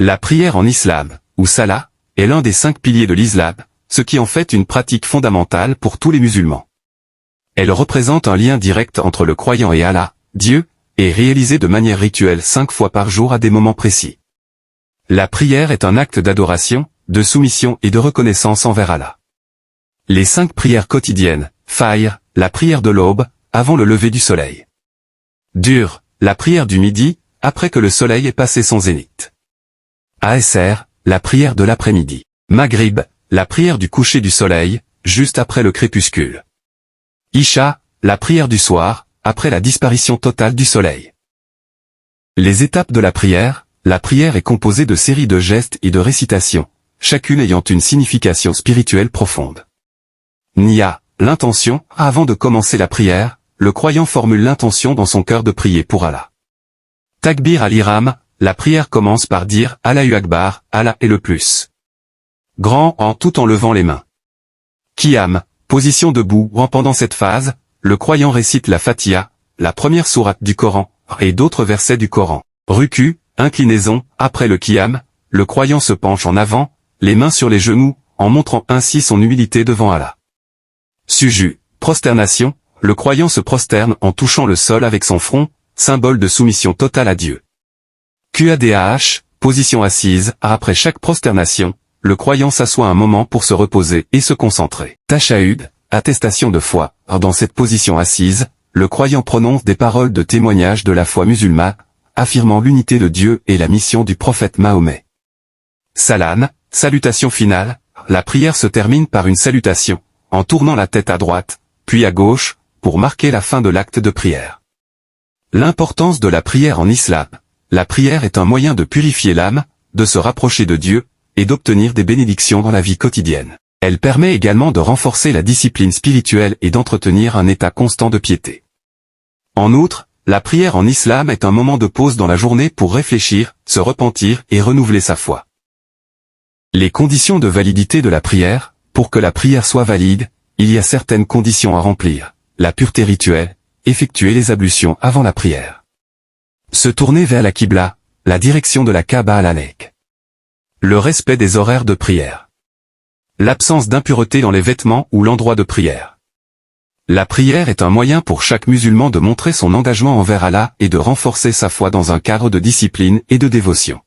La prière en islam, ou salah, est l'un des 5 piliers de l'islam, ce qui en fait une pratique fondamentale pour tous les musulmans. Elle représente un lien direct entre le croyant et Allah, Dieu, et est réalisée de manière rituelle 5 fois par jour à des moments précis. La prière est un acte d'adoration, de soumission et de reconnaissance envers Allah. Les 5 prières quotidiennes, Fajr, la prière de l'aube, avant le lever du soleil. Dur, la prière du midi, après que le soleil ait passé son zénith. Asr, la prière de l'après-midi. Maghrib, la prière du coucher du soleil, juste après le crépuscule. Isha, la prière du soir, après la disparition totale du soleil. Les étapes de la prière est composée de séries de gestes et de récitations, chacune ayant une signification spirituelle profonde. Niya, l'intention, avant de commencer la prière, le croyant formule l'intention dans son cœur de prier pour Allah. Takbir al-Ihram, la prière commence par dire Allahu Akbar, Allah est le plus grand tout en levant les mains. Qiyam, position debout pendant cette phase, le croyant récite la Fatiha, la première sourate du Coran, et d'autres versets du Coran. Ruku, inclinaison, après le Qiyam, le croyant se penche en avant, les mains sur les genoux, en montrant ainsi son humilité devant Allah. Suju, prosternation, le croyant se prosterne en touchant le sol avec son front, symbole de soumission totale à Dieu. Qadah, position assise, après chaque prosternation, le croyant s'assoit un moment pour se reposer et se concentrer. Tashahhud, attestation de foi, dans cette position assise, le croyant prononce des paroles de témoignage de la foi musulmane, affirmant l'unité de Dieu et la mission du prophète Mahomet. Salam, salutation finale, la prière se termine par une salutation, en tournant la tête à droite, puis à gauche, pour marquer la fin de l'acte de prière. L'importance de la prière en islam. La prière est un moyen de purifier l'âme, de se rapprocher de Dieu, et d'obtenir des bénédictions dans la vie quotidienne. Elle permet également de renforcer la discipline spirituelle et d'entretenir un état constant de piété. En outre, la prière en islam est un moment de pause dans la journée pour réfléchir, se repentir et renouveler sa foi. Les conditions de validité de la prière. Pour que la prière soit valide, il y a certaines conditions à remplir. La pureté rituelle, effectuer les ablutions avant la prière. Se tourner vers la Qibla, la direction de la Kaaba à la Mecque. Le respect des horaires de prière. L'absence d'impureté dans les vêtements ou l'endroit de prière. La prière est un moyen pour chaque musulman de montrer son engagement envers Allah et de renforcer sa foi dans un cadre de discipline et de dévotion.